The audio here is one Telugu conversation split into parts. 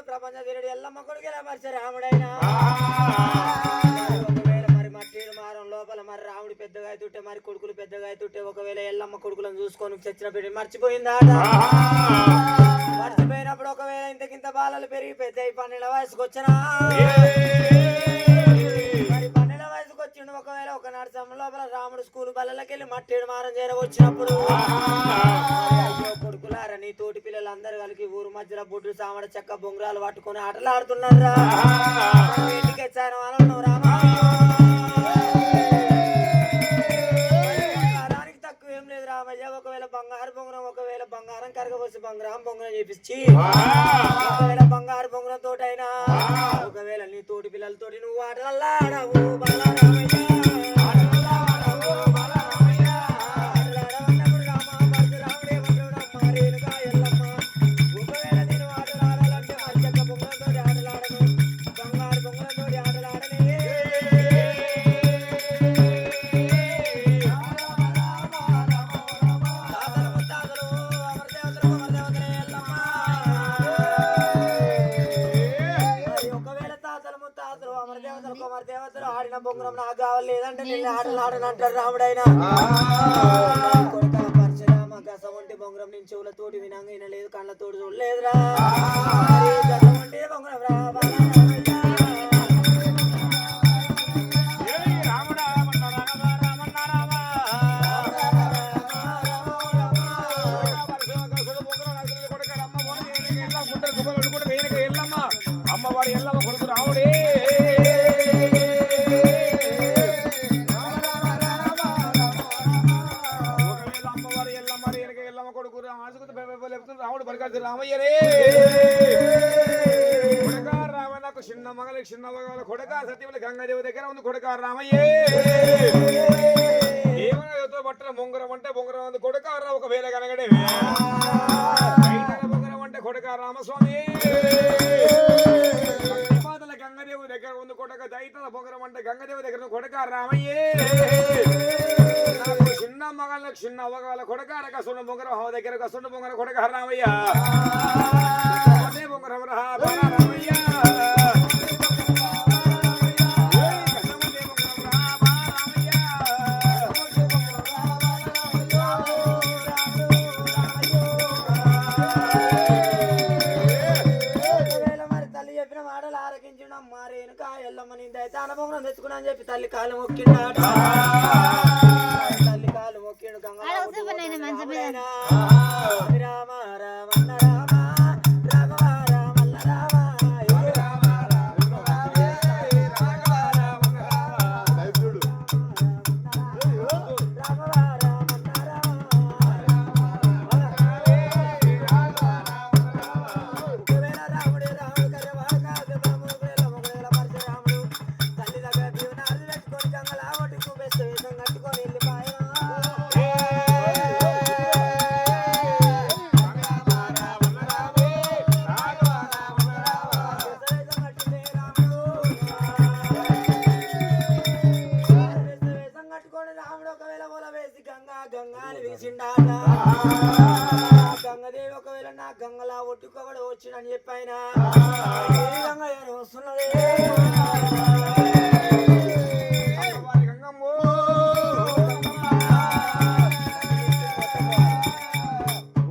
ప్రపంచ వీరుడు ఎల్లమ్మ కొడుకు ఎలా పరిచే రాముడైనా మరి మట్టిడు మారం లోపల మరి రాముడు పెద్దగా అవుతుంటే మరి కొడుకులు పెద్దగా అవుతుంటే ఒకవేళ ఎల్లమ్మ కొడుకులను చూసుకొని చచ్చిన బిడ్డ మర్చిపోయిందా మర్చిపోయినప్పుడు ఒకవేళ ఇంతకింత బాలలు పెరిగి పెద్ద 12 వయసుకు వచ్చినా మరి 12 వయసుకు వచ్చిండు ఒకవేళ ఒక నరసం లోపల రాముడు స్కూల్ బల్లకి వెళ్ళి మట్టిడు మారం చేరవచ్చినప్పుడు కొడుకులారా నీ తోటి పిల్లలందరూ కలిగి ఊరు మధ్యలో బొడ్డు సామడ చెక్క బొంగరాలు పట్టుకొని ఆటలు ఆడుతున్నారా ఇంటికి వచ్చాను అను రామా బంగారానికి తక్కువ ఏం లేదు రామయ్య ఒకవేళ బంగారు బొంగరం ఒకవేళ బంగారం కరగబోసి బంగారం బొంగరం చేపించి ఒకవేళ బంగారు బొంగరం తోటైనా ఒకవేళ నీ తోటి పిల్లలతోటి నువ్వు ఆటలు ఆడవు ఆడిన బొంగరం నాకు కావాలి లేదంటే నేను ఆటలాడనంటారు రాముడైనా పరశురామ గసం వంటి బొంగరం నేను చెవులతోటి వినంగా వినలేదు కళ్ళతోటి చూడలేదురా గసం వంటి బొంగరం రా అమ్మవారి ఎల్లమ్మ కొడుకు రాముడే రాముడు బరికాడు రామయ్యరే కొడక రామ నాకు చిన్న మగల చిన్న మగల కొడక సత్యముల గంగాదేవి దగ్గర ఉంది కొడక రామయ్యే ఏమన్నా బట్టల బొంగరం అంటే బొంగరం ఉంది కొడక రా ఒకవేళ కనగడే బొంగరం అంటే కొడక రామస్వామి మాతల గంగాదేవి దగ్గర ఉంది కొడక దైతల బొంగరం అంటే గంగాదేవి దగ్గర కొడక రామయ్యే చిన్న మగల చిన్న అవగాల కొడక సున్న బొంగరం హవ దగ్గర సున్న బొంగరం కొడక రామయ్య బొంగరం రామయ్య మారేనుక ఎల్లమ్మ నిందైతే అనుభవం తెచ్చుకున్నా అని చెప్పి తల్లి కాలు మొక్కిండాట తల్లి కాలు మొక్కిండు గంగా రామ రామన్న రామ రాఘవ రామల్ల రామ గంగదేవి ఒకవేళ నా గంగలా ఒట్టుకోబడి వచ్చినని చెప్పాయినా వస్తున్నది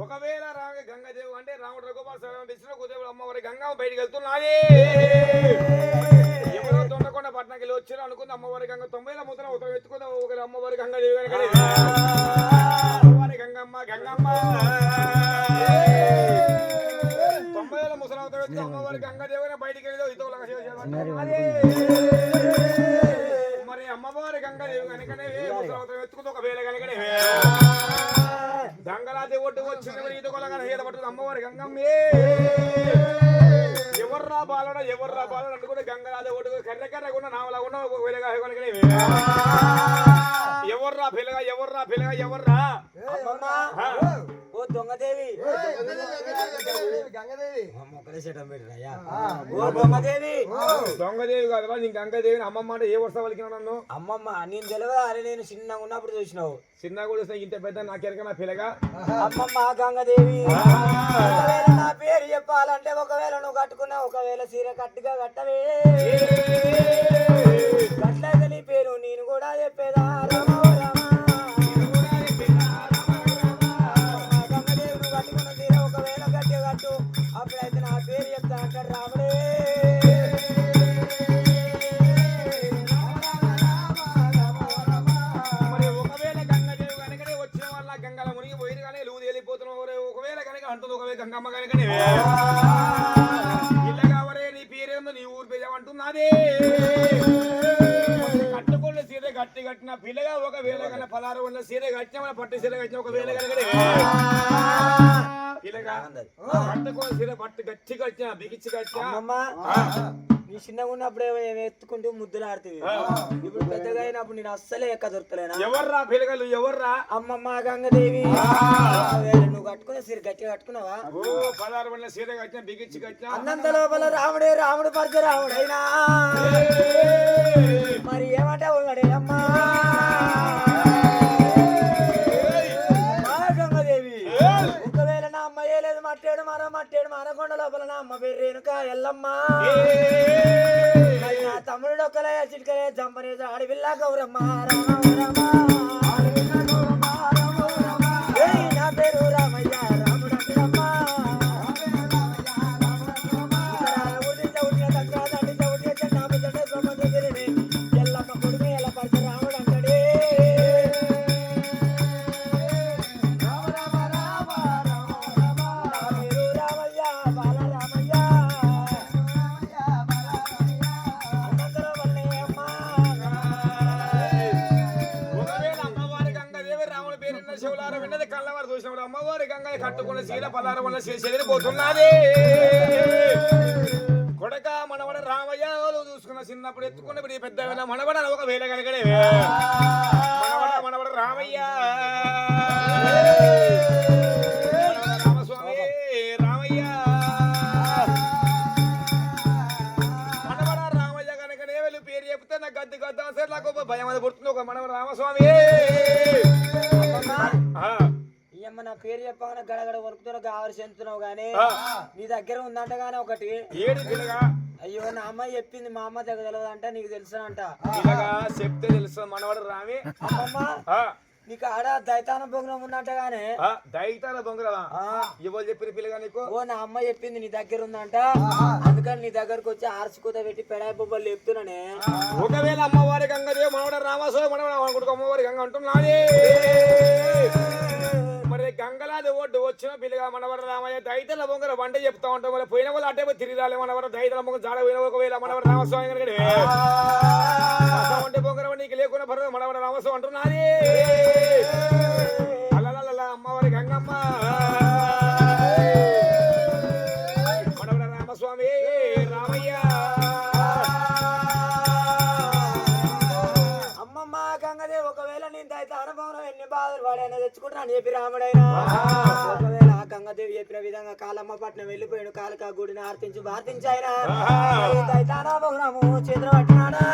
ఒకవేళ గంగదేవి అంటే రాముడు రఘుపాల అమ్మవారి గంగమ్మ బయటికి వెళ్తున్నాయి ఎవరో దొండకొండ పట్టణకి వచ్చారు అనుకుంది అమ్మవారి గంగ 90ల ముద్ర ఉత్తరం ఎత్తుకుందా ఒకరి అమ్మవారి గంగదేవి గంగమ్మ గంగమ్మ 90ల ముసలవుతాడు అమ్మవారి గంగదేవి బయటికి వెళ్ళి మరి అమ్మవారి గంగదేవి కనుకనే ముసలవుతాడు ఎత్తుకుంది ఒకవేళ కనుకనే దంగలాది ఒడ్డు వచ్చింది ఈత కొలగానే ఈత పట్టుకుంది అమ్మవారి గంగమ్మే ఎవర్రా బాలడా అనుకుంటే గంగలాది ఒడ్డు కర్ర కర్రకుండా నావలా ఉన్న ఒకవేళ కనుకనే ఎవర్రా పిల్లగా ఎవర్రా పిల్లగా ఎవర్రా అమ్మమ్మ ఆ. ఓ దొంగదేవి గంగదేవి మొక్కలే సెటం పెట్టిరయ్యా ఓ దొంగదేవి దొంగదేవి కాదురా నీ గంగదేవిని అమ్మమ్మ అంటే ఏ వర్ష వలికినా నన్ను అమ్మమ్మ నేను తెలియదా అని నేను చిన్నగా ఉన్నప్పుడు చూసినావు చిన్న కూడా వస్తే ఇంత పెద్ద నాకెరక నా పిల్లగా అమ్మమ్మ గంగదేవి ఒకవేళ నా పేరు చెప్పాలంటే ఒకవేళ నువ్వు కట్టుకున్నావు ఒకవేళ చీర కట్టుగా కట్టవే కట్లయితే నీ పేరు నేను కూడా చెప్పేదా రామ రామ గంగదేవి నువ్వు కట్టుకున్న చీర ఒకవేళ గట్టిగా కట్టు అప్పుడైతే నా పేరు చెప్తా అంటాడు రాముడే మరి ఒకవేళ గంగదేవి కనుకనే వచ్చిన వాళ్ళ గంగల మునిగి పోయింది కానీ లూది వెళ్ళిపోతున్నావు ఒకవేళ కనుక అంటుంది ఒకవేళ గంగమ్మ కనుకనే ఇళ్ళ కావరే నీ పేరేందో నీ ఊరు పేరు అంటున్నది కట్టుకున్న సీర గట్టి కట్టిన పిల్లగా ఒకవేళ కన్నా పలారు ఉన్న సీర కట్టిన మన పట్టు సీర కట్టిన ఒకవేళ కనుకనే పిల్లగా కట్టుకున్న సీర పట్టు గట్టి కట్టిన బిగిచ్చి కట్టిన అమ్మమ్మ నీ చిన్నగా ఉన్నప్పుడు ఏమో ఎత్తుకుంటూ ముద్దులు ఆడుతుంది ఇప్పుడు పెద్దగా అయినప్పుడు నేను అస్సలే ఎక్క దొరకలేనా ఎవర్రా పిల్లగలు ఎవర్రా అమ్మమ్మ గంగదేవి ఒకవేళ నువ్వు కట్టుకునే సీర గట్టిగా కట్టుకున్నావా ఓ పలారు ఉన్న సీర కట్టిన బిగిచ్చి కట్టిన అన్నంత లోపల రాముడే రాముడు పరిచ రాముడైనా మరి ఏమంటే ఉన్నాడే అమ్మా గంగదేవి ఒకవేళ నా అమ్మ ఏలేదు మట్టాడు మనకొండ లోపల నా అమ్మ పేరు రేణుక ఎల్లమ్మ మరి నా తమ్ముడు ఒక్కలే చిటికలే జంపనే అడవిల్లా గౌరమ్మ ఏయ్ నా పేరు రామయ్య రాముడు అంటున్నమ్మా ఎల్లమ్మ కొడుకు ఎలా పరిచ రాముడు అంటాడే ఒకవేళ అమ్మవారి గంగదేవి రాముడి పేరున్న శివలార విన్నది కళ్ళవారు చూసినప్పుడు అమ్మవారి గంగ కట్టుకున్న సీల పలారం వల్ల చెదిరిపోతున్నది కొడక మనవడ రామయ్య చూసుకున్న చిన్నప్పుడు ఎత్తుకున్నప్పుడు ఈ పెద్ద మనవడ ఒకవేళ కనుకనే మనవడ రామయ్య రామస్వామి రామయ్య మనవడ రామయ్య కనుకనే వెళ్ళి పేరు చెప్తే నాకు గద్ది గద్ద సరే నాకు భయం అది పుడుతుంది ఒక మనవడ రామస్వామి ఈ అమ్మ నా పేరు చెప్పగానే గడగడ వణుకుతున్నావు గావరి చెందుతున్నావు గానీ నీ దగ్గర ఉందంట గానీ ఒకటి ఏడు పిల్లగా అయ్యో నా అమ్మాయి చెప్పింది మా అమ్మ దగ్గర తెలియదంట నీకు తెలుసానంట పిల్లగా చెప్తే తెలుసు మనవడు రామి అమ్మమ్మ నీకు ఆడ దైతాన భోగనం ఉన్నట్ట గానే దైతాల బొంగరవా ఇవ్వాలి చెప్పిన పిల్లగా నీకు ఓ నా అమ్మ చెప్పింది నీ దగ్గర ఉందంట అందుకని నీ దగ్గరకు వచ్చి ఆర్చుకూత పెట్టి పెడాయి బొబ్బలు చెప్తున్నానే ఒకవేళ అమ్మవారి గంగదేవి మనవడ రామస్వామి మనవడ కొడుకు అమ్మవారి గంగ అంటున్నాది మరి గంగలాది ఒడ్డు వచ్చిన పిల్లగా మనవర రామయ్య దైతల బొంగర వంట చెప్తా ఉంటాం మరి పోయిన వాళ్ళు అటే తిరిగి రాలే మనవర దైతల బొంగ జాడ పోయిన ఒకవేళ మనవర రామస్వామి కనుక వంట బొంగర నీకు లేకుండా పర్వాలేదు మనవర రామస్వామి అంటున్నది అల్లల అమ్మవారి గంగమ్మ మనవర రామస్వామి రామయ్య అమ్మమ్మ గంగదేవి ఒకవేళ నేను దైతాన భోగనం ఎన్ని బాధలు వాడైనా తెచ్చుకుంటా అని చెప్పి రాముడైనా ఒకవేళ ఆ గంగదేవి చెప్పిన విధంగా కాలమ్మ పట్నం వెళ్ళిపోయాడు కాలికా గుడిని ఆర్తించి బార్తించి ఆయన దైతాన భోగనము చేతులు పట్టినాడా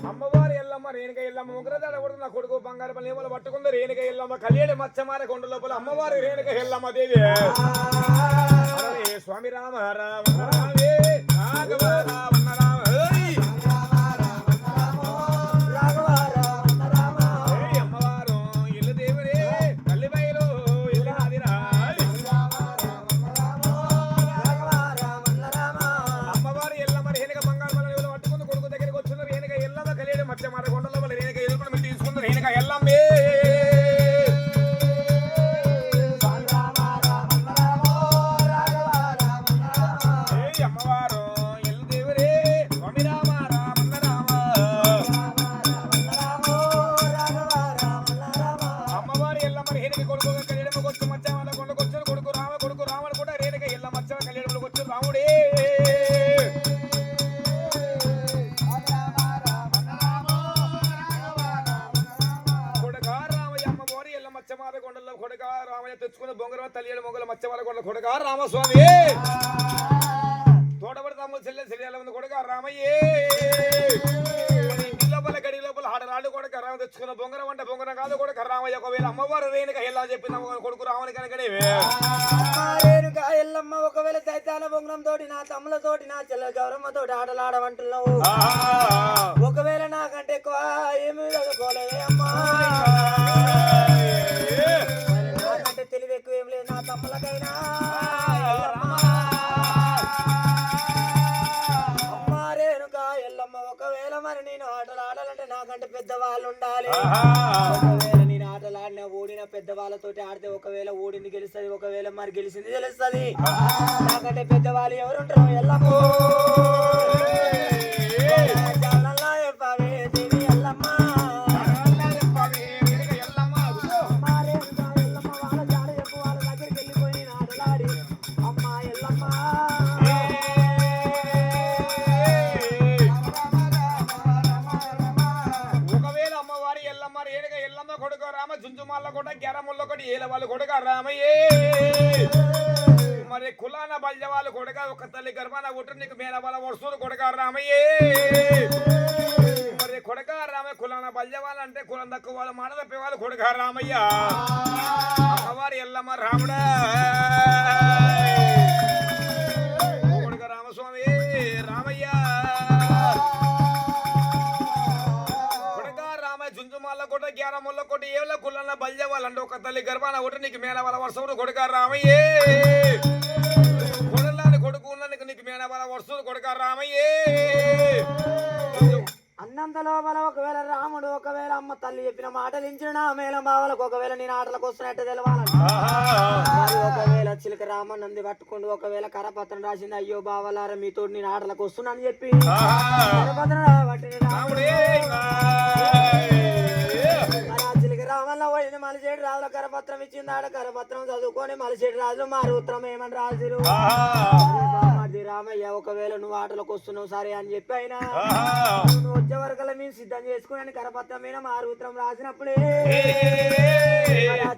అమ్మవారి ఎల్లమ్మ రేణుక ఎల్లమ్మ ఉగ్రదాడ కూడా నా కొడుకు బంగారు పల్లి ఏమో పట్టుకుందో రేణుక ఎల్లమ్మ కళ్యాణి మత్స్యమార కొండ లోపల అమ్మవారి రేణుక ఎల్లమ్మ దేవి స్వామి రామ రామ రామే రాఘవ రామ రామ అమ్మవారు ఇల్లు దేవుడే తల్లి బయలు ఇల్లు నాదిరా లోపల రేణుక ఎదుర్కొని మీరు తీసుకున్న రేణుక ఎల్లమ్మే అమ్మవారు ఎల్లు దేవురే స్వామి రామ రామన్న రామ అమ్మవారు ఎల్లమ్మ రేణుక కొడుకు కళ్యాణకు వచ్చి మధ్యాహ్నం కొండకొచ్చిన కొడుకు రాముడు కూడా రేణుక ఎల్ల మధ్యాహ్నం కళ్యాణకు వచ్చి రాముడే తెచ్చుకున్న బొంగరం తల్లి మొగల మచ్చవాళ్ళ కొండ కొడక రామస్వామి తోటపడి తమ్ముడు చెల్లెల ఉంది కొడక రామయ్యే ఇంటి లోపల గడి లోపల ఆడరాడు కొడక రామ తెచ్చుకున్న బొంగరం అంటే బొంగరం కాదు కొడక రామయ్య ఒకవేళ అమ్మవారు రేణుక ఎలా చెప్పింది కొడుకు రామని కనుకనే రేణుక ఎల్లమ్మ ఒకవేళ దైతాల బొంగరం తోటి నా తమ్ముల తోటి నా చెల్లెల గౌరమ్మ తోటి ఆటలాడమంటున్నావు ఒకవేళ నాకంటే ఎక్కువ ఏమి చదువుకోలేదే అమ్మా తెలివి ఎక్కువ ఏం లేదు నా తమ్ములకైనా అమ్మ రేణుక ఎల్లమ్మ ఒకవేళ మరి నేను ఆటలు ఆడాలంటే నాకంటే పెద్దవాళ్ళు ఉండాలి ఒకవేళ నేను ఆటలు ఆడినా ఓడిన పెద్దవాళ్ళతోటి ఆడితే ఒకవేళ ఓడింది గెలుస్తుంది ఒకవేళ మరి గెలిచింది తెలుస్తుంది నాకంటే పెద్దవాళ్ళు ఎవరు ఉంటారు ఎల్లమ్మ మరి కులాన బల్జ వాళ్ళు కొడక ఒక తల్లి గర్భాన కొట్టు నీకు మేన వాళ్ళ వస్తువులు కొడక రామయ్యే మరి కొడక రామయ్య కులాన బల్జ వాళ్ళు అంటే కులం తక్కువ వాళ్ళు మాట తప్పే వాళ్ళు కొడక రామయ్య అమ్మవారి ఎల్లమ్మ రాముడా కొడక రామస్వామి రామయ్య జుంజుమాల కొట్ట గ్యారముల్ల కొట్ట ఏళ్ళ కుల్లన్న బల్జ వాళ్ళంటే ఒక తల్లి గర్భాన ఒకటి నీకు మేన వాళ్ళ వర్షములు కొడుక రామయ్యే కొడలాని కొడుకు ఉన్నందుకు నీకు మేన వాళ్ళ వర్షములు కొడుక రామయ్యే అన్నంత లోపల ఒకవేళ రాముడు ఒకవేళ అమ్మ తల్లి చెప్పిన మాటలు ఇచ్చిన నా మేళ బావలకు ఒకవేళ నేను ఆటలకు వస్తున్నట్టు తెలవాలంట ఒకవేళ చిలక రామన్నంది పట్టుకుంటూ ఒకవేళ కరపత్రం రాసింది అయ్యో బావలారా మీతో నేను ఆటలకు వస్తున్నాను చెప్పి కరపత్రం చిలక రామల్ల పోయింది మలిసేడు రాజుల కరపత్రం ఇచ్చింది ఆడ కరపత్రం చదువుకొని మలిసేడు రాజులు మా ఉత్తరం ఏమని రాజులు రామయ్య ఒకవేళ నువ్వు ఆటలకు వస్తున్నావు సరే అని చెప్పి అయినా నువ్వు వచ్చే వరకల్లా మేము సిద్ధం చేసుకుని కరపత్రం మీద మారుత్రం రాసినప్పుడే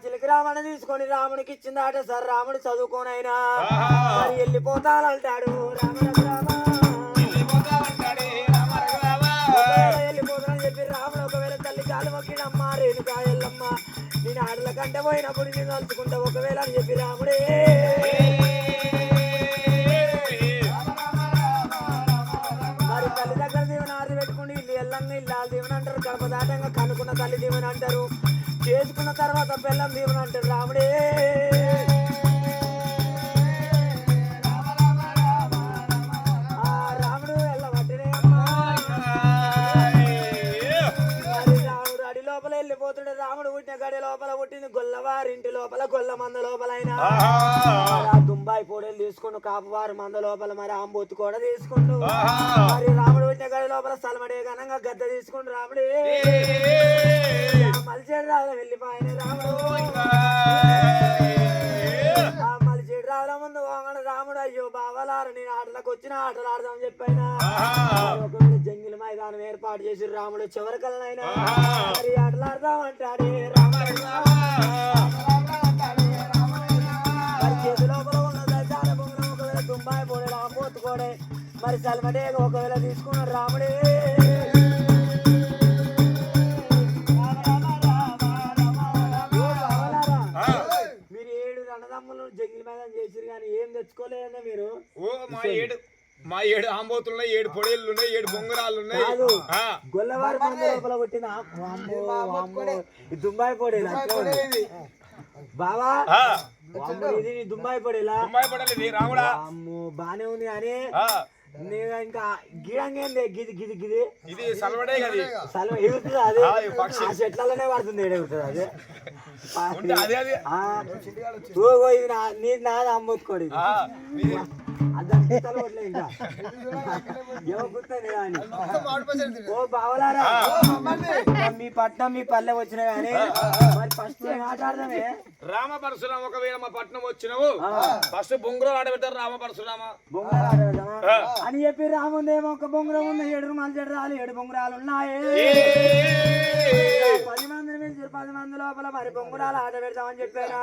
చిలక రామని తీసుకొని రాముడికి ఇచ్చింది ఆట సార్ రాముడు చదువుకొని అయినా మరి వెళ్ళిపోతానంటాడు వెళ్ళిపోతానని చెప్పి రాముడు ఒకవేళ తల్లి కాలు మొక్కినమ్మ రేణుక ఎల్లమ్మ నేను ఆటల కంటే పోయినప్పుడు నేను తలుచుకుంటా ఒకవేళ అని చెప్పి రాముడే తల్లి దగ్గర దీవెన ఆది పెట్టుకుని ఇల్లు ఎల్లంగా ఇల్లాలు దీవెన అంటారు కడప దాటంగా కనుక్కున్న తల్లి దీవెన అంటారు చేసుకున్న తర్వాత బెల్లం దీవెన అంటారు రాముడే రాముడు వెళ్ళబట్టినే రాముడు అడి లోపల వెళ్ళిపోతుండే రాముడు పుట్టిన గడి లోపల పుట్టింది గొల్లవారింటి లోపల గొల్ల మంద లోపలైనా దుంబాయి పోడేలు తీసుకుంటూ కాపువారు మంద లోపల మరి ఆంబొత్తు కూడా తీసుకుంటూ మరి రాముడు పుట్టిన గడి లోపల సలమడే ఘనంగా గద్ద తీసుకుంటూ రాముడే మలిచేడు రాజు వెళ్ళిపోయిన రాముడు మలిచేడు రాజుల ముందు పోగానే రాముడు అయ్యో బావలారు నేను ఆటలకు వచ్చిన ఆటలు ఆడదామని చెప్పైనా ఒకవేళ జంగిల మైదానం ఏర్పాటు చేసి రాముడు చివరికలనైనా మరి ఆటలు ఆడదామంటాడే రాముడు చేతి లోపల ఉన్న దశాల బొంగరం ఒకవేళ దుంబాయి పోడే ఆంబోతుకోడే మరి సల్మడే ఒకవేళ తీసుకున్నాడు రాముడే మీరు 7 రణదమ్ములు జంగిల్ మైదానం చేసిరు కానీ ఏం తెచ్చుకోలేదన్నా మీరు మా 7 ఆంబోతులున్నాయి 7 పొడేళ్ళు ఉన్నాయి 7 బొంగరాలు ఉన్నాయి గొల్లవారి మంది లోపల కొట్టిన దుంబాయి పొడేలా బావా ఇది దుంబాయి పొడేలా రాముడా బానే ఉంది కానీ ఇంకా గిడంగా గిది గిది గిది ఇది సల్వడే కదా సల్వ ఎగురుతుంది అది ఆ చెట్లలోనే పడుతుంది ఎగురుతుంది అది అదే అదే ఇది నీది నాది అమ్మొత్తుకోడు అదంతా ఇంకా ఏమవుతుంది కానీ ఓ బావలారా మీ పట్నం మీ పల్లె వచ్చినా గానీ మరి ఫస్ట్ ఏం ఆట ఆడదామే రామ పరశురామ ఒకవేళ మా పట్నం వచ్చినావు ఫస్ట్ బొంగురాలు ఆడబెట్టారు రామ పరశురామ బొంగరాలు ఆట పెడదామా అని చెప్పి రాముందేమో ఒక బొంగురం ఉంది 7 మంచి 7 బొంగురాలు ఉన్నాయి 10 మందిని మించి 10 మంది లోపల మరి బొంగురాలు ఆట పెడదామని చెప్పారా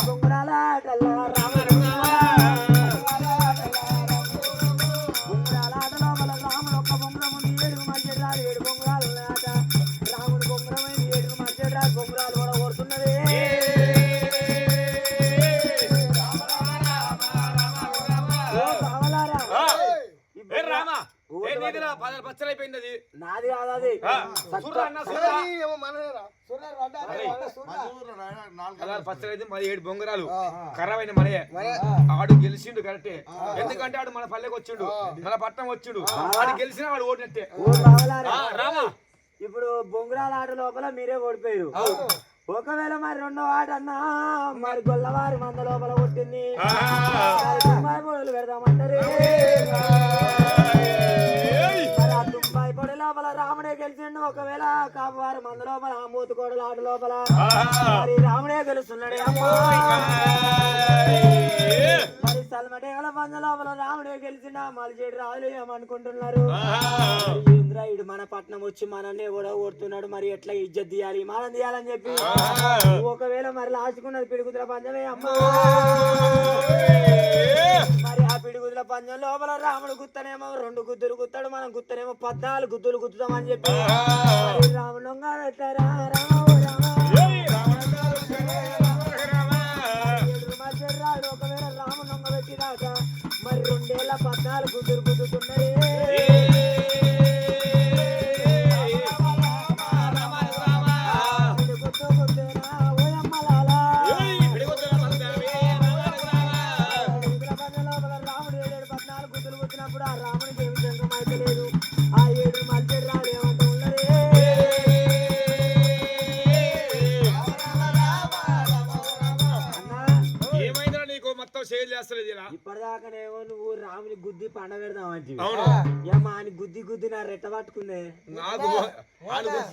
బొంగురాల ఆటల్లో బొంగురాల ఆట లోపల రాముడు ఒక్క బొంగురం ఉంది 7 మంచి 7 బొంగురాలు ఉన్నాయట రాముడు బొంగురమైంది 7 మంచి బొంగురాలు కూడా కొడుతున్నది పచ్చలైపోయింది అది నాది కాదు అది పచ్చలైతే మరి 7 బొంగరాలు ఖరాబైన మనయే ఆడు గెలిచిండు కరెక్టే ఎందుకంటే ఆడు మన పల్లెకి వచ్చిండు మన పట్నం వచ్చిండు ఆడు గెలిచిన వాడు ఓడినట్టే రామా ఇప్పుడు బొంగరాల ఆట లోపల మీరే ఓడిపోయారు ఒకవేళ మరి 2వ ఆట అన్నా మరి గొల్లవారి మంద లోపల కొట్టింది పొడలు పెడదామంటారు తుమ్మాయి పొడి లోపల రాముడే గెలిచిండు ఒకవేళ కాపువారి మంద లోపల మూతి కోడల ఆట లోపల మరి రాముడే గెలుస్తున్నాడే అమ్మా మరి సల్మటేల మంద లోపల రాముడే గెలిచిన మలిచేడు రాజులు ఏమనుకుంటున్నారు ఇంద్రాయుడు మన పట్నం వచ్చి మనల్ని కూడా ఓడుతున్నాడు మరి ఎట్లా ఇజ్జత్ తీయాలి మనం తీయాలని చెప్పి ఒకవేళ మరి లాచుకున్నది పిడుగుతుల పంచమే అమ్మా మరి ఆ పిడుగుతుల పంచం లోపల రాముడు గుత్తనేమో 2 గుద్దులు గుత్తాడు మనం గుత్తనేమో 14 గుద్దులు గుద్దుతామని చెప్పి రాముడు పెట్టారా ఒకవేళ రాముడు నొంగ పెట్టినాక మరి 2 ఏళ్ళ 14 గుద్దులు గుద్దుతున్నాయి ఇప్పటిదాకానేమో నువ్వు రాముని గుద్ది పండ పెడదామంటే ఏమా అని గుద్ది గుద్ది నా రెట్ట పట్టుకుందే నాకు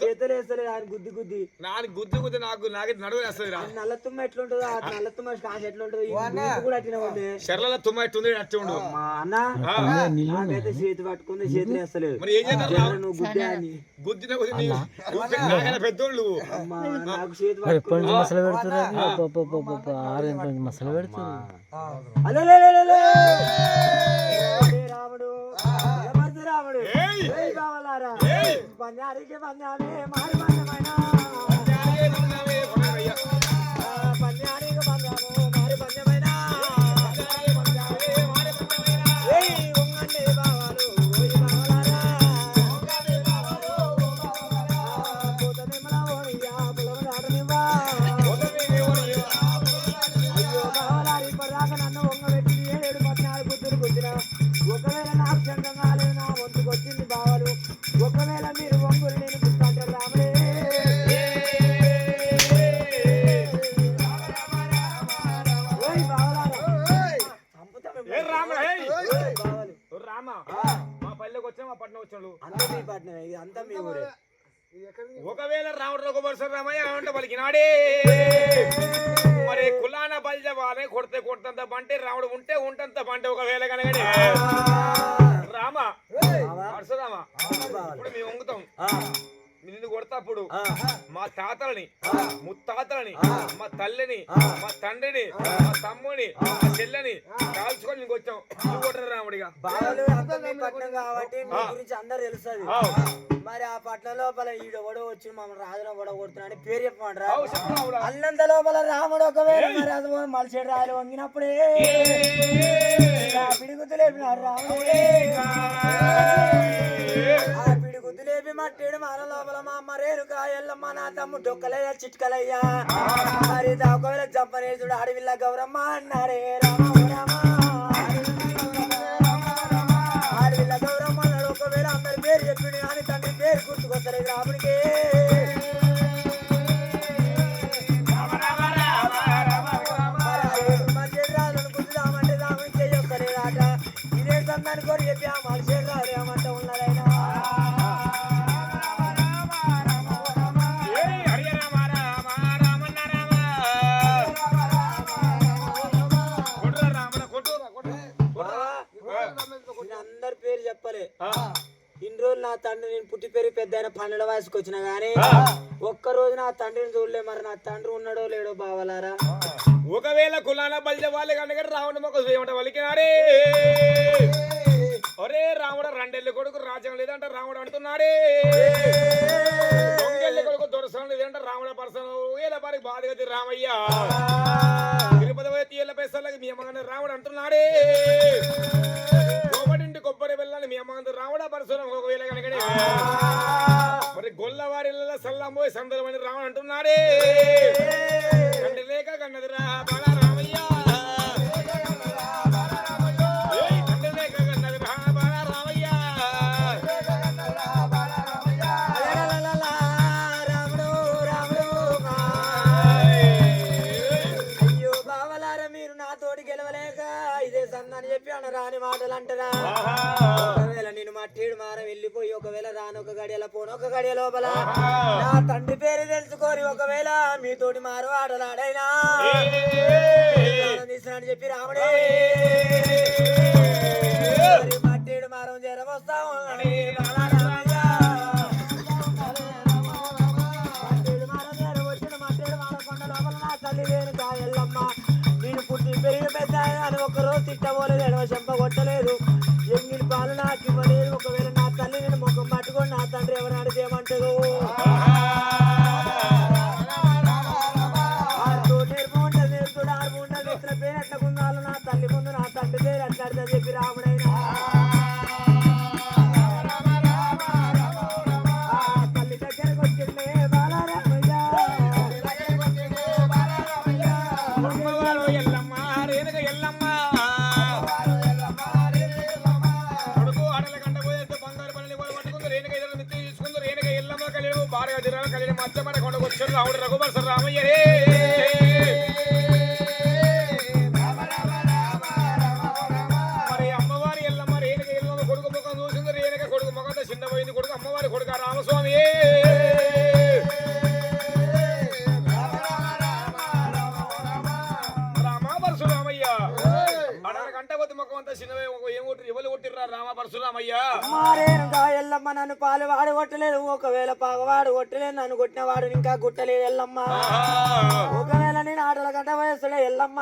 చేతులు వేస్తలేదు ఆయన గుద్ది గుద్ది నాకు గుద్ది గుద్ది నాకు నడువు వేస్తుంది నల్ల తుమ్మ ఎట్లుంటుందో ఆ నల్ల తుమ్మ కాశ ఎట్లుంటుంది కూడా అట్టిన ఉంది శర్ల తుమ్మ ఎట్టుంది అట్టుండు మా అన్న నాకైతే చేతి పట్టుకుంది చేతులు వేస్తలేదు నువ్వు గుద్దే అని గుద్దిన పెద్దోళ్ళు నాకు చేతి పట్టుకుంది మసలు పెడుతున్నారు మసలు పెడుతున్నారు రాముడు రాముడు కావాలారా పంజారికి పంజాబీ మారి పంజమైన పంజారికి పంజాబు మారి పంజమైన ఉంగండి బావాలు పూత నిమ్మల ఓడియా పులవ దాటనివ్వా ఒకవేళ నాకు చందం కాలేదు నా వంతుకు వచ్చింది బావలు ఒకవేళ మీరు వంగులు నేను గుర్తుంటారు రాముడే మా పల్లెకి వచ్చా మా పట్నం వచ్చాడు అంతా మీ పట్నం ఇది అంతా మీ ఊరే ఒకవేళ రాముడు రఘుబరసరామయ్య అంటే పలికినాడే మరి కులాన బల్జ వాళ్ళే కొడితే కొట్టంత బంటే రాముడు ఉంటే ఉంటంత బంటే ఒకవేళ కనగడి రామ పరశురామ ఇప్పుడు మేము వంగుతాం నిన్ను కొడతాప్పుడు మా తాతలని ముత్తాతలని మా తల్లిని మా తండ్రిని మా తమ్ముని మా చెల్లని కాల్చుకొని నీకు వచ్చాం నువ్వు కొట్టరు రాముడిగా బావలు అంతా మీ పట్నం కాబట్టి మీ గురించి అందరు తెలుస్తుంది మరి ఆ పట్నం లోపల ఈడ ఓడ వచ్చి మమ్మల్ని రాజున ఓడ కొడుతున్నాడు పేరు చెప్పమంటారా అల్లంత లోపల రాముడు ఒకవేళ మరి అది మలిసేడు రాయలు వంగినప్పుడే పిడిగుద్దులేపినాడు రాముడే ఆ పిడిగుద్దులేపి మట్టేడు మన లోపల మా అమ్మ రేణుకా ఎల్లమ్మ నా తమ్ము డొక్కలయ్యా చిట్కలయ్యా మరి ఒకవేళ జంపనేసుడు అడవిల్ల గౌరమ్మ అన్నాడే రామ రామ పేరు చెప్పిండు కానీ తండ్రి పేరు గుర్తుకొస్తలేదు రాముడికి. రాజును గుర్తుదామంటే రాముని చేయొక్కలేదాట. ఇదే సందాన్ని కూడా చెప్పి ఆ మనిషి రాలేమంట ఉన్నదైనా. అందరి పేరు చెప్పలే. ఇన్ని రోజులు నా తండ్రి నేను పుట్టి పెరిగి పెద్ద అయిన 12 వయసుకు వచ్చినా గానీ ఒక్క రోజు నా తండ్రిని చూడలే. మరి నా తండ్రి ఉన్నాడో లేడో బావలారా. ఒకవేళ కులాల బలిజ వాళ్ళు కనుక రావణ మొక్క చేయమంట వలికినాడే. ఒరే రాముడు రెండెళ్ళి కొడుకు రాజ్యం లేదంట రాముడు అంటున్నాడే. దొంగెళ్ళి కొడుకు దొరసం లేదంట రాముడ పర్సన ఏళ్ళ పారికి బాధగతి రామయ్య. తిరుపతి పోయి తీయల పైసలకి మీ అమ్మగానే రాముడు అంటున్నాడే. కోపడింటి కొబ్బరి వెళ్ళాలి మీ అమ్మగారు రాముడ పరశురం ఒకవేళ కనుకనే. మరి గొల్లవారిళ్ళ సల్లం పోయి సందరమని రాముడు అంటున్నాడే. కండి లేక కన్నదిరా బాల రామయ్య. కండి లేక కన్నదిరా బాల రామయ్య. రాముడు రాముడు అయ్యో బావలారా మీరు నా తోటి గెలవలేక ఇదే సందని చెప్పి అనరాని మాటలు అంటారా. ఒకవేళ నేను మట్టిడు మారం వెళ్ళిపోయి ఒకవేళ రానొక గడియల పోనొక గడియ లోపల నా తండ్రి పేరు తెలుసుకొని ఒకవేళ మీతోటి మారు ఆటలాడైనా తీసినాడు చెప్పి రాముడే. మట్టిడు మారం జ్వరం వస్తా ఉన్నాడు. నేను పుట్టి పెరిగి పెద్ద అని ఒక్కరోజు తిట్టబోలేదు, ఎడవ చెంప కొట్టలేదు, ఎంగిలి పాలు నాకు ఇవ్వలేదు. ఒకవేళ నా తల్లి నేను ముఖం పట్టుకొని నా తండ్రి ఎవరు అడిగేమంటారు. ఆడుతూ నేర్పు ఉంటుంది నేర్పుడు ఆడు ఉండదు ఇతర పేరు ఎట్లా గుందాలు నా తల్లి ముందు నా తండ్రి పేరు ఎట్లాడుతుంది చెప్పి రాముడైనా. తల్లి దగ్గరకు వచ్చిందే బాలరామయ్య. రాముడు రఘువర్ష రామయ్య. మరి అమ్మవారి ఎల్లమ్మ రేణుక ఎల్లమ్మ కొడుకు ముఖం చూసింది. రేణుక కొడుకు ముఖంతో చిన్నపోయింది. కొడుకు అమ్మవారి కొడుకు రామస్వామి. రామ పరశురామయ్య అడారి గంట కొద్ది ముఖం అంతా చిన్నవే. ఎవరు కొట్టిర్రా రామ పరశురామయ్య. మారేనుగా ఎల్లమ్మ నన్ను పాలు వాడు కొట్టలేదు, ఒకవేళ పగవాడు కొట్టలేదు, నన్ను కొట్టిన వాడు ఇంకా గుట్టలేదు ఎల్లమ్మ. ఒకవేళ నేను ఆటల గంట వయసులే ఎల్లమ్మ.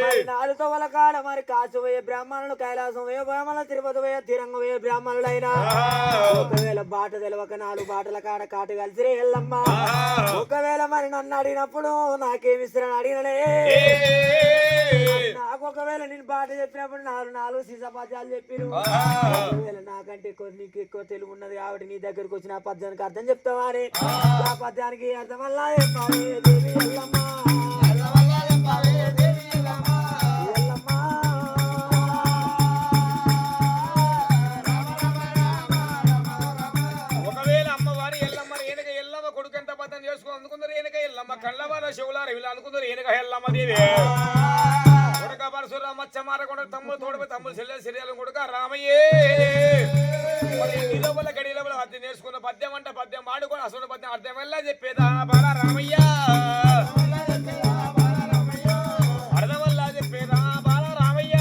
మరి నాలుగుతో వాళ్ళ కాడ మరి కాసు పోయే బ్రాహ్మణులు, కైలాసం పోయే బ్రాహ్మణులు, తిరుపతి పోయే తిరంగ పోయే బ్రాహ్మణులైనా ఒకవేళ బాట తెలవక 4 బాటల కాడ కాటు కలిసిరే ఎల్లమ్మ. ఒకవేళ మరి నన్ను అడిగినప్పుడు నాకేమిస్తారని అడిగినలే. నాకు ఒకవేళ నేను బాట చెప్పినప్పుడు 4 సీసాపద్యాలు చెప్పిరు. ఒకవేళ నాకంటే నీకు ఎక్కువ తెలుగు ఉన్నది కాబట్టి నీ దగ్గరకు వచ్చిన ఆ పద్యానికి అర్థం చెప్తావా అని ఆ పద్యానికి అర్థం వల్ల చెప్పాలి దేవి ఎల్లమ్మ. ఒకవేళ అమ్మవారి ఎల్లమ్మ రేణుక ఎల్లమ్మ కొడుకు ఎంత పద్ధతి చేసుకో అందుకుందరు. రేణుక ఎల్లమ్మ కళ్ళవార శివులార వీళ్ళు అనుకుందరు. రేణుక ఎల్లమ్మ దేవి కొడుక పరశురామ చమారకొండ తమ్ముడు తోడుపై తమ్ముడు చెల్లెలు శరీరం కొడుక రామయ్యే. ఈ లోపల గడి లోపల పద్యం నేర్చుకున్న పద్యం అంట పద్యం ఆడుకొని అసలు పద్యం అర్థం వల్ల చెప్పేదా బాల రామయ్య. అర్థం వల్ల చెప్పేదా బాల రామయ్య.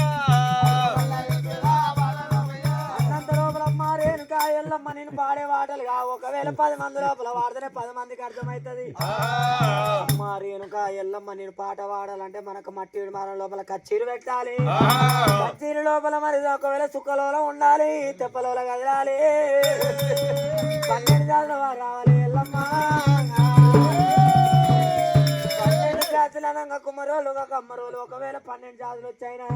రేణుక ఎల్లమ్మ నేను పాడే పాటలుగా ఒకవేళ 10 మంది లోపల వాడితేనే 10 మందికి అర్థమవుతుంది. అమ్మ రేణుక ఎల్లమ్మ నేను పాట పాడాలంటే మనకు మట్టి మారం లోపల కచ్చీరు పెట్టాలి. కచ్చీరు లోపల మరి ఒకవేళ సుక్కలో ఉండాలి, తెప్పలో కదలాలి, 12 జాతుల వారు రావాలి ఎల్లమ్మ. 12 జాతులు అనగా కుమ్మరోలు కమ్మరోలు ఒకవేళ 12 జాతులు వచ్చాయినా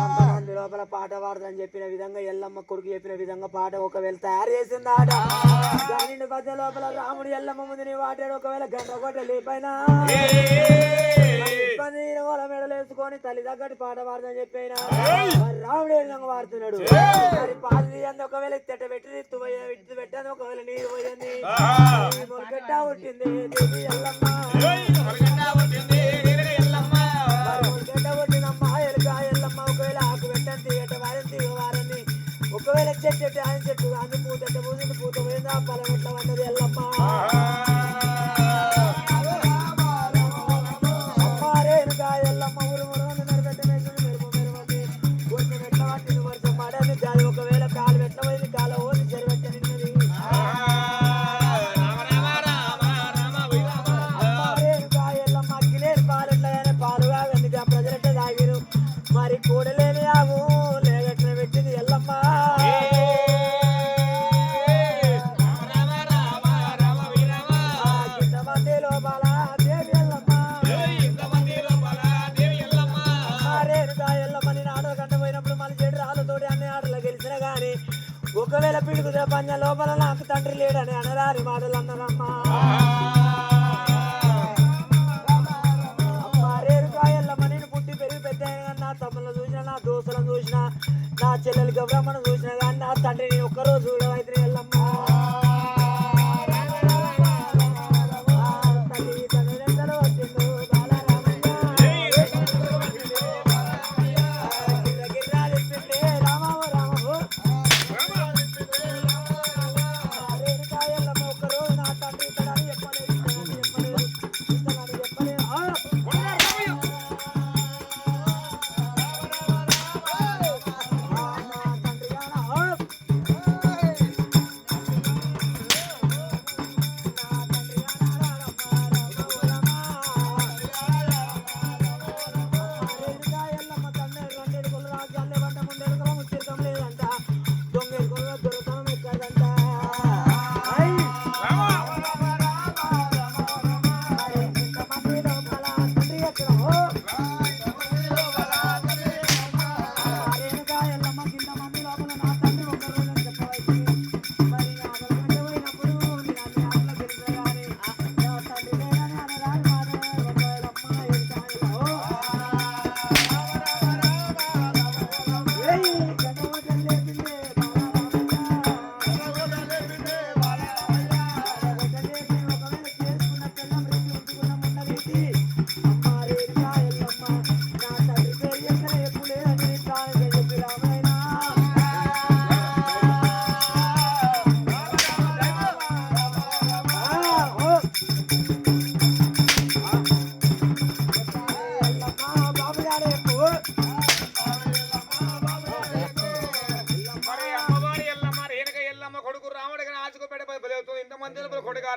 అంతమంది లోపల పాట పాడదని చెప్పిన విధంగా ఎల్లమ్మ కొడుకు చెప్పిన విధంగా పాట ఒకవేళ తయారు చేసిందాట. మధ్య లోపల రాముడు ఎల్లమ్మ ముందు నీ వాటాడు ఒకవేళ గంట కొట్ట లేపైనా ఇబ్బంది వాళ్ళ మెడలు వేసుకొని తల్లి తగ్గట్టు పాట పాడదని చెప్పిన మరి రాముడు ఏ విధంగా వాడుతున్నాడు మరి పాలు తీయండి ఒకవేళ తెట్ట పెట్టి ఇత్తు పెట్టాను ఒకవేళ నీరు పోయింది మొలకెట్ట పుట్టింది దేవి ఎల్లమ్మ మొలకెట్ట పుట్టినమ్మ ఎలుక ఎల్లమ్మ ఒకవేళ ఆకు పెట్టండి ఎట్ట వారింది వారని ఒకవేళ చెట్టు ఆయన చెట్టు అందు పూత పూసింది పూత పోయింది ఆ పొలం ఎట్లా పడ్డది ఎల్లమ్మ ఒకవేళ కాలు పెట్టబోయింది కాల ఓసి చెరువెట్ట నిన్నది ఎల్లమ్మ అగ్గిలేని పాలు ఎట్లాగానే పాలు కాగండి ప్రజలంటే తాగిరు మరి కూడలేని ఆగు లేగట్ల పెట్టింది ఎల్లమ్మ ఇంతమంది లోపల దేవి ఎల్లమ్మ రేణుకా ఎల్లమ్మ నేను ఆటలు కంట పోయినప్పుడు మళ్ళీ చెడు రాళ్ళతోటి అన్ని ఆటలు గెలిచిన గాని ఒకవేళ పిడుగుదే పంజ లోపల నాకు తండ్రి లేడని అనరాని మాటలు అన్నారమ్మా రేణుకా ఎల్లమ్మ నేను పుట్టి పెరిగి పెద్ద నా తమ్ములను చూసిన నా దోస్తులను చూసిన నా చెల్లెలు గౌరమ్మను చూసిన కానీ నా తండ్రి నేను ఒక్కరోజు చూడవైతే ఎల్లమ్మ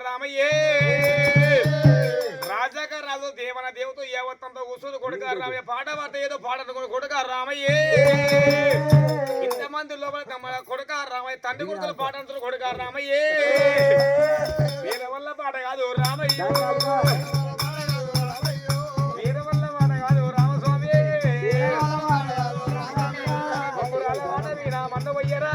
రామయ్యే రాజాగా రాజు దేవన దేవతో యావత్తంతో కూర్చొని కొడుక రామయ్య పాట పాట ఏదో పాడనుకుని కొడుక రామయ్యే ఇంతమంది లోపల తమ కొడుక రామయ్య తండ్రి కొడుకులు పాట అంటారు కొడుక రామయ్యే వీళ్ళ వల్ల పాట కాదు రామయ్య వీళ్ళ వల్ల పాట కాదు రామస్వామి వీరా మంద వయ్యరా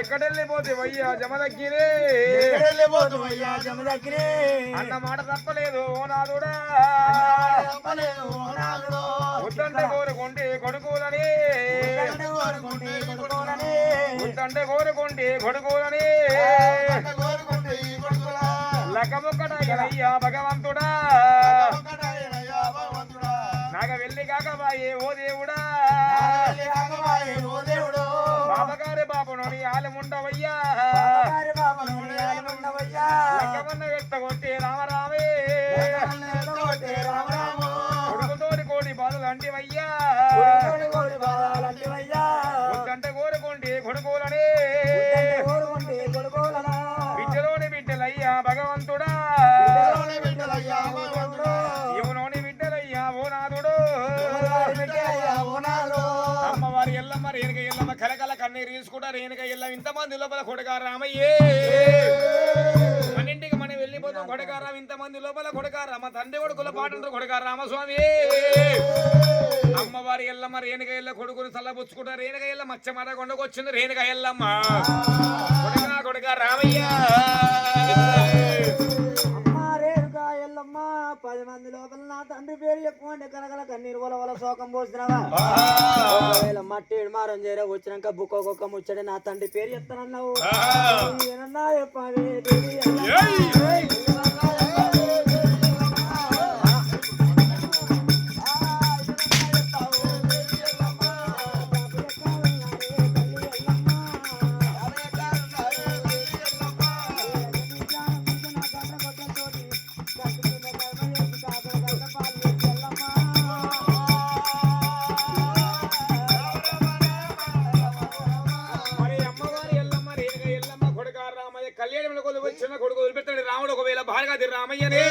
ఎక్కడెళ్ళిపోతే వయ్యా జమదగ్గిరే అన్న మాట తప్పలేదు ఓ నాదుడా వద్దంటే కోరుకుంటే కొడుకులని వద్దంటే కోరుకుంటే కొడుకులని లక్కముక్కటయ్యా భగవంతుడా నాగ వెళ్ళి కాకబాయే ఓ దేవుడా బాబగారి బాబునోని ఆలముండవయ్యా లక్కమన్న ఎత్తగొట్టే రామరామే కొడుకుతోటి కోడి బాధలు అంటివయ్యా వద్దంటే కోరుకోండి కొడుకోలని బిడ్డలోని బిడ్డలయ్యా భగవంతుడా ఇవునోని బిడ్డలయ్యా ఓ నాథుడు అమ్మవారి అమ్మవారి ఎల్లమ్మ రేణుక ఎల్లమ్మ కలకల కన్నీరు తీసుకుంటా రేణుక ఎల్లమ్మ ఇంతమంది లోపల కొడుక రామయ్యే మనింటికి మనం వెళ్ళిపోతాం కొడుక రామ ఇంతమంది లోపల కొడుక రామ తండ్రి కొడుకుల పాటంటారు కొడుక రామస్వామి అమ్మవారి ఎల్లమ్మ రేణుక ఎల్ల కొడుకుని చల్లబుచ్చుకుంటా రేణుక ఎల్ల మచ్చమాట కొండకొచ్చింది రేణుక ఎల్లమ్మ కొడుక రామయ్య ఎల్లమ్మ 10 మంది లోపల నా తండ్రి పేరు చెప్పుకోండి కనకల కన్నీరు వల శోకం పోసినావా మట్టేడు మారం చేర వచ్చినాక బుక్కొక్క ముచ్చడి నా తండ్రి పేరు చెప్తానన్నావు ఏనన్నా చెప్పాలి కొడుకు వదిలిపెట్టాడు రాముడు ఒకవేళ భార్గది రామయ్యనే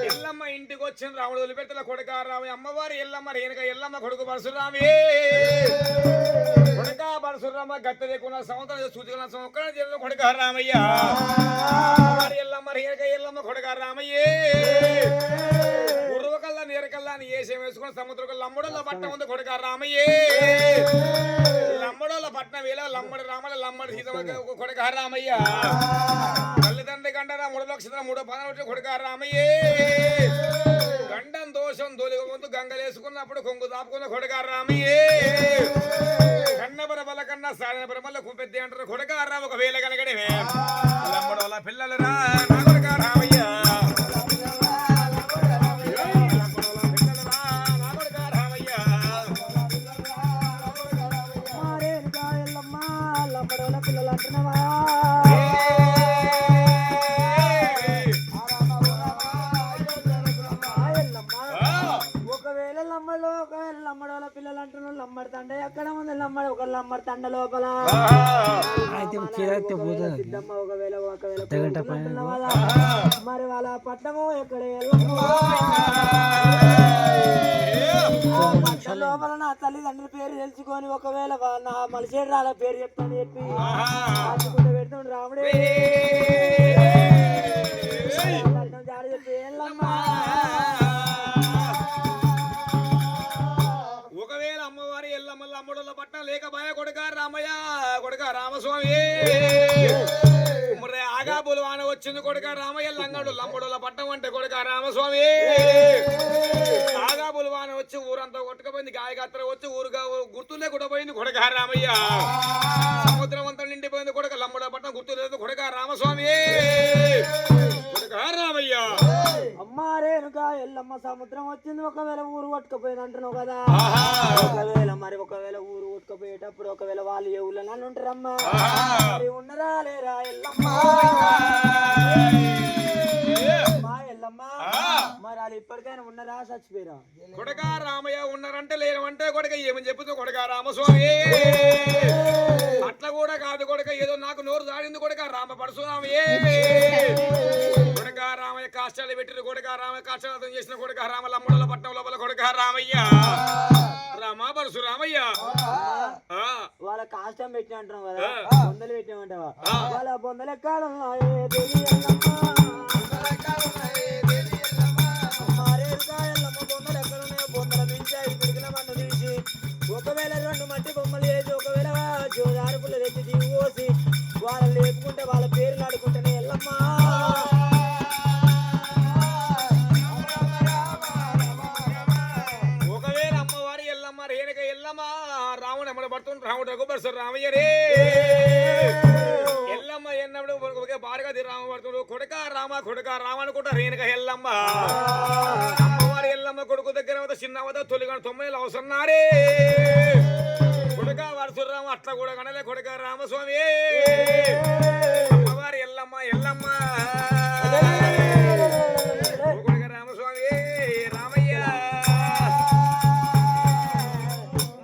ఎల్లమ్మ ఇంటికి వచ్చిన రాముడు వదిలిపెట్టాల కొడుక రామయ్య అమ్మవారి ఎల్లమ్మ రేణుక ఎల్లమ్మ కొడుకు పరశురామే కొడుక పరశురామ గత్తె లేకున్న సంవత్సరం సూచికల సంవత్సరం కొడుక రామయ్య ఎల్లమ్మ రేణుక ఎల్లమ్మ కొడుక రామయ్యే ఉర్వకల్లా నీరకల్లా అని ఏసేం వేసుకుని సముద్రం లమ్మడోళ్ళ పట్టణం ఉంది కొడుక రామయ్యే లమ్మడోళ్ళ పట్నం వేళ లమ్మడి రామల లమ్మడి సీతమ్మ కొడుక రామయ్య తల్లిదండ్రి గండరా 3 లక్షల 3 పదవి కొడుక రామయ్యే గండం దోషం దొలిగొంతు గంగలేసుకున్నప్పుడు కొంగు దాపుకున్న కొడుక రామయ్యే కన్నబర బల కన్నా సాడిన బ్రహ్మల కుపెద్ది అంటారు కొడుక రామ ఒకవేళ కనగడే లమ్మడోళ్ళ పిల్లలు రా నా కొడుక రామయ్య పిల్లలు అంటున్నావా ఒకవేళ లమ్మడోళ్ళ పిల్లలు అంటున్నావు లమ్మడి తండ ఎక్కడ ఉంది లమ్మడి ఒక లమ్మడి తండ లోపల సిద్ధమ్మ ఒకవేళ మరి వాళ్ళ పట్టము ఎక్కడ లోపల నా తల్లిదండ్రుల పేరు తెలుసుకొని ఒకవేళ నా మలిసేడు రాళ్ళ పేరు చెప్తాను చెప్పి పెడుతుండు రాముడే జాడ చెప్పి ఒకవేళ అమ్మవారి ఎల్లమ్మ లమ్మడుల పట్టణం లేకపాయ కొడుక రామయ్య కొడుక రామస్వామి ఆగా బులవాన వచ్చింది కొడుక రామయ్య లంగడు లమ్మడుల పట్టణం అంటే కొడుక రామస్వామి ఆగా బులవాన వచ్చి ఊరంతా కొట్టుకుపోయింది గాయగాత్ర వచ్చి ఊరుగా గుర్తులే కూడా పోయింది కొడుక రామయ్య సముద్రం అంతా నిండిపోయింది కొడుక లమ్మడుల పట్టణం గుర్తు లేదు కొడుక రామస్వామి కొడుక రామయ్య అమ్మా రేణుక ఎల్లమ్మ సముద్రం వచ్చింది ఒకవేళ ఊరు కొట్టుకుపోయింది అంటున్నావు కదా ఒకవేళ ఊరు కొట్టుకుపోయేటప్పుడు ఒకవేళ వాళ్ళు ఏ ఊళ్ళో నన్ను ఉంటారమ్మా ఉన్నరా లేరా ఎల్లమ్మ ఎల్లమ్మ మరి వాళ్ళు ఇప్పటికైనా ఉన్నారా చచ్చిపోయారా కొడుక రామయ్య ఉన్నారంటే లేరంటే కొడుక ఏమని చెప్తుంది కొడుక రామస్వామి అట్లా కూడా కాదు కొడుక ఏదో నాకు నోరు దాడింది కొడుక రామ పరశురామయ్యే కొడుక రామయ్య కాష్టాలు పెట్టిన కొడుక రామయ్య కాష్టాలు చేసిన కొడుక రామ లమ్మడుల పట్టణం లోపల కొడుక రామయ్య రామ పరశురామయ్య వాళ్ళ కాష్టం పెట్టిన అంటున్నావు కదా బొందలు పెట్టినామంటావా వాళ్ళ బొందలు ఎక్కాలన్నా ఒకవేళ 2 మట్టి బొమ్మలు వేసి ఒకవేళ జోదారుపులు తెచ్చి దిగి పోసి వాళ్ళు లేపుకుంటే వాళ్ళ పేర్లు ఆడుకుంటేనే ఎల్లమ్మ ఒకవేళ అమ్మవారి ఎల్లమ్మ రేణుక ఎల్లమ్మ రాముడు ఎమ్మడ పడుతుంది రాముడు రఘుబర్సరు రామయ్య రే ఎల్లమ్మ ఎన్నప్పుడు ఒకే బారుగా రామ పడుతుడు కొడుక రామ అనుకుంటా రేణుక ఎల్లమ్మ అమ్మవారి ఎల్లమ్మ కొడుకు దగ్గర చిన్నవద తొలిగా 9 అవసరన్నారే కొడుక వరసురామ అట్లా కూడా కనలే కొడుక రామస్వామి అమ్మవారి ఎల్లమ్మ కొడుక రామస్వామి రామయ్య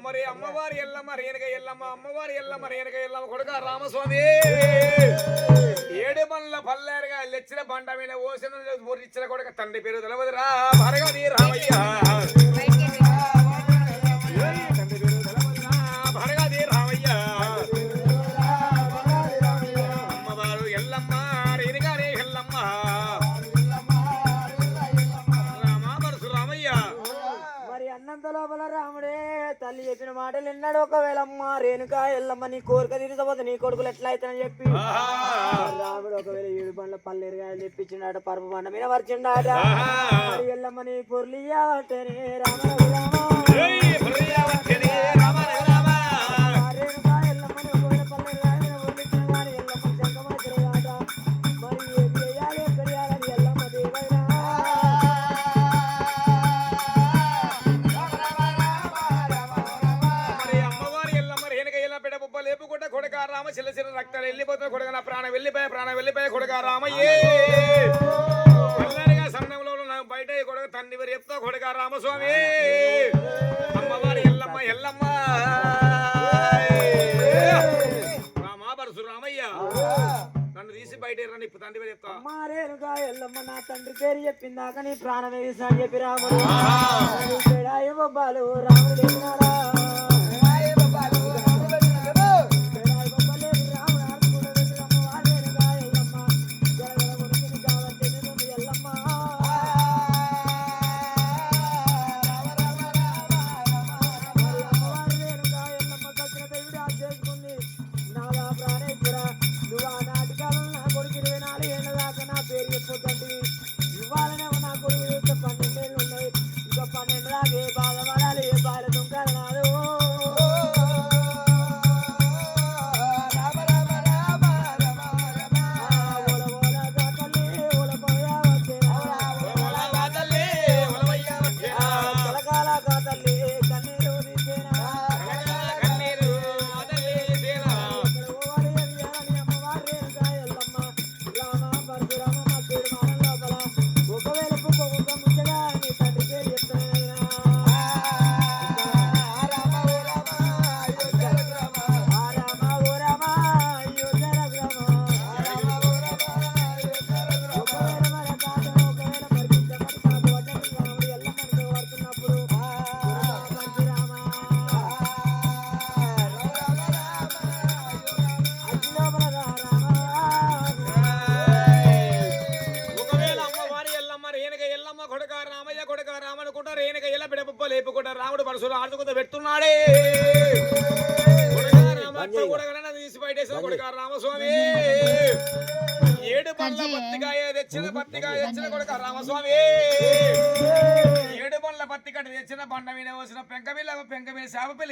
మరి అమ్మవారి ఎల్లమ్మ రేణుక ఎల్లమ్మ కొడుక రామస్వామి 7 బండ్ల పల్లేరుగా లెచ్చిన బండ మీద ఓసిన ఇచ్చిన కొడుక తండ్రి పేరు తెలవదురా భరగది రామయ్య తండ్రి పేరు తల్లి చెప్పిన మాటలు విన్నాడు. ఒకవేళ అమ్మ రేణుకా ఎల్లమ్మ నీ కోరిక తీర్చబోతే నీ కొడుకులు ఎట్లా అవుతానని చెప్పి రాముడు ఒకవేళ 7 బండ్ల పల్లెరుగాయలు తెప్పించిండాట. పరుపు బండ మీద పరిచిండాట. మరి ఎల్లమ్మ నీ పొర్లు ఇయ్యవట్టేనే రామ రేణుకా ఎల్లమ్మని ఒకవేళ పల్లెరుగాయలు వర్ణించిన కానీ ఎల్లమ్మ శంకమాచరగాట. మరి ఏం చేయాలి ఎక్కడ చేయాలని ఎల్లమ్మ దేవైనా లేపుకుంటే కొడుక రామ చిల్ల చిన్న రక్తాలు వెళ్ళిపోతున్న కొడుక నా ప్రాణం వెళ్ళిపోయా కొడుక రామయ్యే అల్లరిగా సన్నంలో నాకు బయట కొడుక తండ్రి వారు చెప్తా కొడుక రామస్వామి అమ్మవారి ఎల్లమ్మ రామా పరశురామయ్య నన్ను తీసి బయట రండి తండ్రి వారు చెప్తా. రేణుగా ఎల్లమ్మ నా తండ్రి పేరు చెప్పిందాక నీ ప్రాణం వేసా అని చెప్పి రాముడు బొబ్బాలు రాముడు లేచినాడా ఇవ్వాలనే నా కొడుకు 12 ఏళ్ళు ఉన్నాయి. ఇంకా 12 దాకా ఏ బాధపడాలి ఏ బాధ దుంకాలి నాడు లేపుకుంటా రాముడు పరశులు ఆడుకుంటూ పెడుతున్నాడే తీసి బయటేసిన కొడుక రామస్వామి 7 బండ్ల పత్తికాయ తెచ్చిన కొడుక రామస్వామి 7 బండ్ల పత్తి కట్టి తెచ్చిన బండ మీద వచ్చిన పెంక మీద చేప పిల్ల